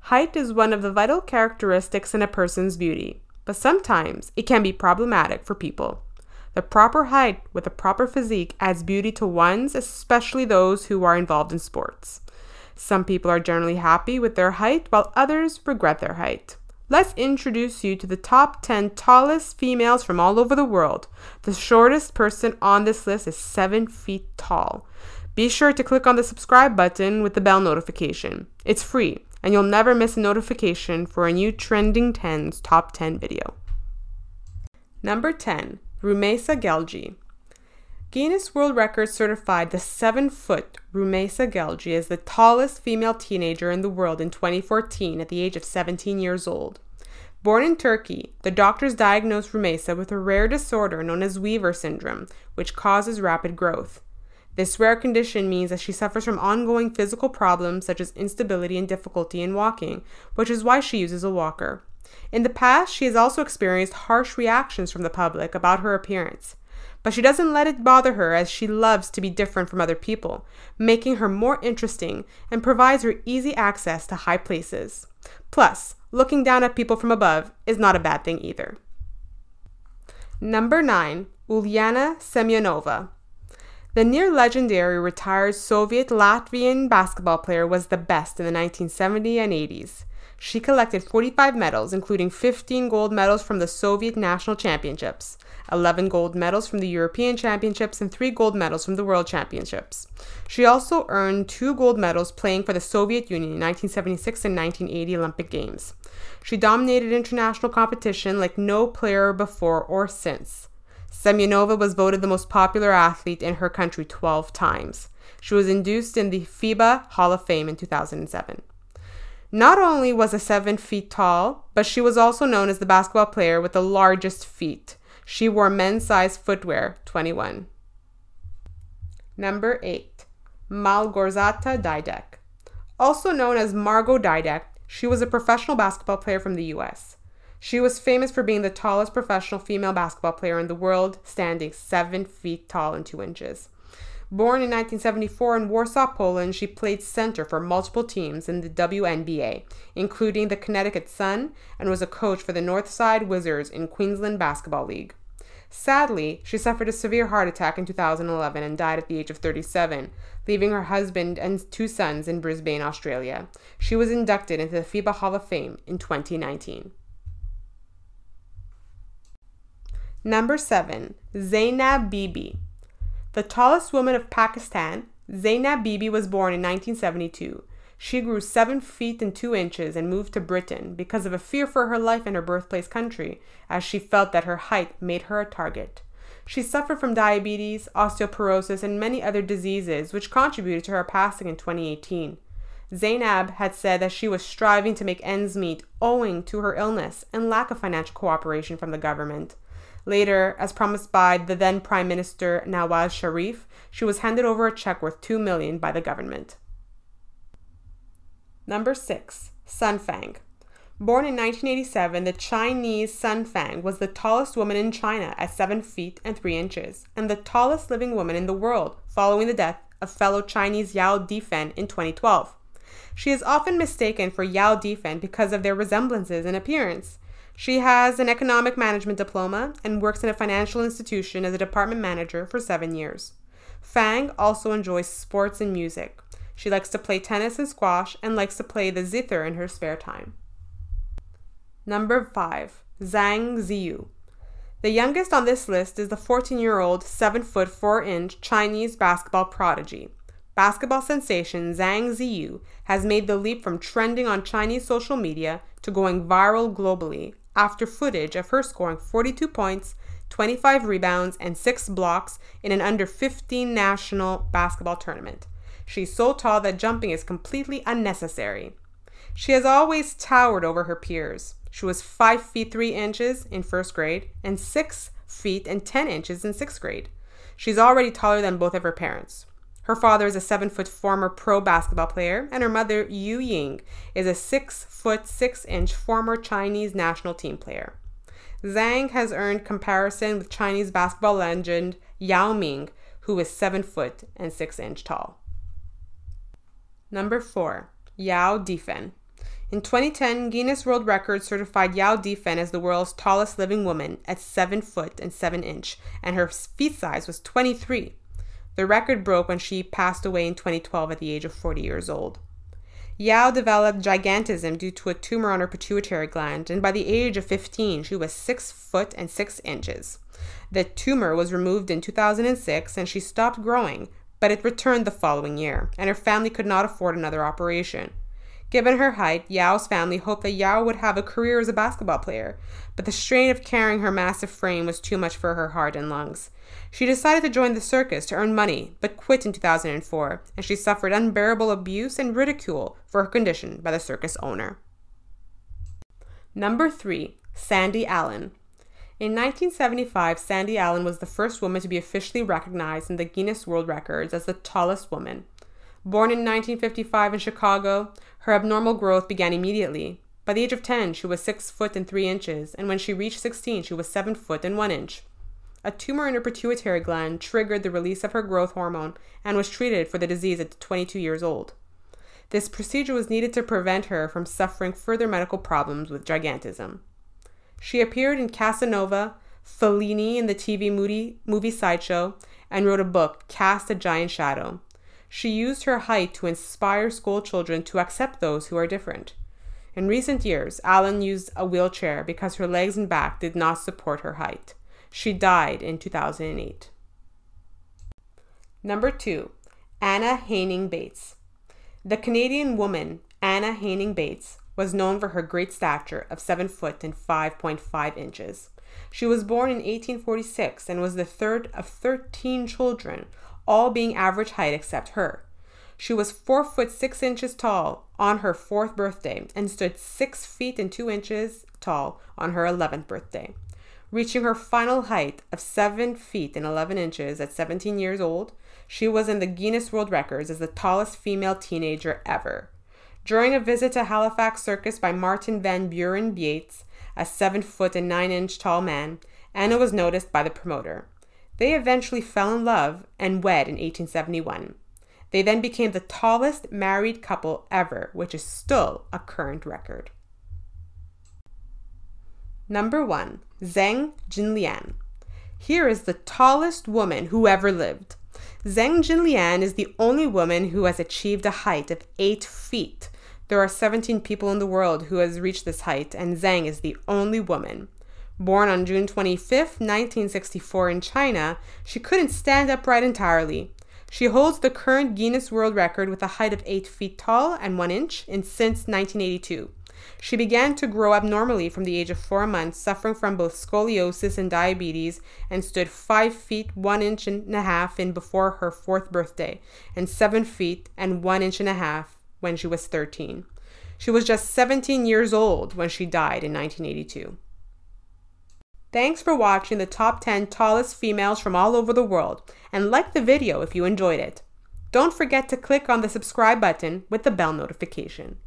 Height is one of the vital characteristics in a person's beauty, but sometimes it can be problematic for people. The proper height with a proper physique adds beauty to one's, especially those who are involved in sports. Some people are generally happy with their height, while others regret their height. Let's introduce you to the top 10 tallest females from all over the world. The shortest person on this list is 7 feet tall. Be sure to click on the subscribe button with the bell notification. It's free, and you'll never miss a notification for a new Trending Tenz Top 10 video. Number 10. Rumeza Gelji. Guinness World Records certified the 7-foot Rumeza Gelji as the tallest female teenager in the world in 2014 at the age of 17 years old. Born in Turkey, the doctors diagnosed Rumeza with a rare disorder known as Weaver syndrome, which causes rapid growth. This rare condition means that she suffers from ongoing physical problems such as instability and difficulty in walking, which is why she uses a walker. In the past, she has also experienced harsh reactions from the public about her appearance. But she doesn't let it bother her, as she loves to be different from other people, making her more interesting and provides her easy access to high places. Plus, looking down at people from above is not a bad thing either. Number 9. Ulyana Semyanova. The near-legendary retired Soviet-Latvian basketball player was the best in the 1970s and 80s. She collected 45 medals, including 15 gold medals from the Soviet National Championships, 11 gold medals from the European Championships, and 3 gold medals from the World Championships. She also earned 2 gold medals playing for the Soviet Union in 1976 and 1980 Olympic Games. She dominated international competition like no player before or since. Semyanova was voted the most popular athlete in her country 12 times. She was induced in the FIBA Hall of Fame in 2007. Not only was she 7 feet tall, but she was also known as the basketball player with the largest feet. She wore men's size footwear 21. Number 8. Margo Dydek. Also known as Margo Dydek, she was a professional basketball player from the US. She was famous for being the tallest professional female basketball player in the world, standing 7 feet tall and 2 inches. Born in 1974 in Warsaw, Poland, she played center for multiple teams in the WNBA, including the Connecticut Sun, and was a coach for the Northside Wizards in Queensland Basketball League. Sadly, she suffered a severe heart attack in 2011 and died at the age of 37, leaving her husband and 2 sons in Brisbane, Australia. She was inducted into the FIBA Hall of Fame in 2019. Number 7. Zeenab Bibi. The tallest woman of Pakistan, Zeenab Bibi was born in 1972. She grew 7 feet and 2 inches and moved to Britain because of a fear for her life in her birthplace country, as she felt that her height made her a target. She suffered from diabetes, osteoporosis, and many other diseases, which contributed to her passing in 2018. Zeenab had said that she was striving to make ends meet owing to her illness and lack of financial cooperation from the government. Later, as promised by the then Prime Minister Nawaz Sharif, she was handed over a check worth $2 million by the government. Number 6. Sun Fang. Born in 1987, the Chinese Sun Fang was the tallest woman in China at 7 feet and 3 inches, and the tallest living woman in the world, following the death of fellow Chinese Yao Defen in 2012. She is often mistaken for Yao DiFen because of their resemblances in appearance. She has an economic management diploma and works in a financial institution as a department manager for 7 years. Fang also enjoys sports and music. She likes to play tennis and squash and likes to play the zither in her spare time. Number 5. Zhang Ziyu. The youngest on this list is the 14-year-old, 7 foot 4 inch Chinese basketball prodigy. Basketball sensation Zhang Ziyu has made the leap from trending on Chinese social media to going viral globally after footage of her scoring 42 points, 25 rebounds, and 6 blocks in an under-15 national basketball tournament. She's so tall that jumping is completely unnecessary. She has always towered over her peers. She was 5 feet 3 inches in first grade and 6 feet and 10 inches in 6th grade. She's already taller than both of her parents. Her father is a 7-foot former pro basketball player, and her mother, Yu Ying, is a 6-foot 6-inch former Chinese national team player. Zhang has earned comparison with Chinese basketball legend Yao Ming, who is 7 foot and 6 inch tall. Number 4. Yao DiFen. In 2010, Guinness World Records certified Yao DiFen as the world's tallest living woman at 7 foot and 7 inch, and her feet size was 23. The record broke when she passed away in 2012 at the age of 40 years old. Yao developed gigantism due to a tumor on her pituitary gland, and by the age of 15, she was 6 foot and 6 inches. The tumor was removed in 2006, and she stopped growing, but it returned the following year, and her family could not afford another operation. Given her height, Yao's family hoped that Yao would have a career as a basketball player, but the strain of carrying her massive frame was too much for her heart and lungs. She decided to join the circus to earn money, but quit in 2004, and she suffered unbearable abuse and ridicule for her condition by the circus owner. Number 3. Sandy Allen. In 1975, Sandy Allen was the first woman to be officially recognized in the Guinness World Records as the tallest woman. Born in 1955 in Chicago, her abnormal growth began immediately. By the age of 10, she was 6 foot and 3 inches, and when she reached 16, she was 7 foot and 1 inch. A tumor in her pituitary gland triggered the release of her growth hormone and was treated for the disease at 22 years old. This procedure was needed to prevent her from suffering further medical problems with gigantism. She appeared in Casanova, Fellini in the TV movie Sideshow, and wrote a book, Cast a Giant Shadow. She used her height to inspire school children to accept those who are different. In recent years, Allen used a wheelchair because her legs and back did not support her height. She died in 2008. Number 2. Anna Haining Bates. The Canadian woman, Anna Haining Bates, was known for her great stature of 7 foot and 5.5 inches. She was born in 1846 and was the third of 13 children, all being average height except her. She was 4 foot 6 inches tall on her 4th birthday and stood 6 feet and 2 inches tall on her 11th birthday. Reaching her final height of 7 feet and 11 inches at 17 years old, she was in the Guinness World Records as the tallest female teenager ever. During a visit to Halifax Circus by Martin Van Buren Bates, a 7 foot and 9 inch tall man, Anna was noticed by the promoter. They eventually fell in love and wed in 1871. They then became the tallest married couple ever, which is still a current record. Number 1. Zhong Jin Lian. Here is the tallest woman who ever lived. Zhong Jin Lian is the only woman who has achieved a height of 8 feet. There are 17 people in the world who has reached this height, and Zhang is the only woman. Born on June 25, 1964 in China, she couldn't stand upright entirely. She holds the current Guinness World Record with a height of 8 feet tall and 1 inch since 1982. She began to grow abnormally from the age of 4 months, suffering from both scoliosis and diabetes, and stood 5 feet 1 inch and a half in before her 4th birthday, and 7 feet and 1 inch and a half when she was 13. She was just 17 years old when she died in 1982. Thanks for watching the top 10 tallest females from all over the world, and like the video if you enjoyed it. Don't forget to click on the subscribe button with the bell notification.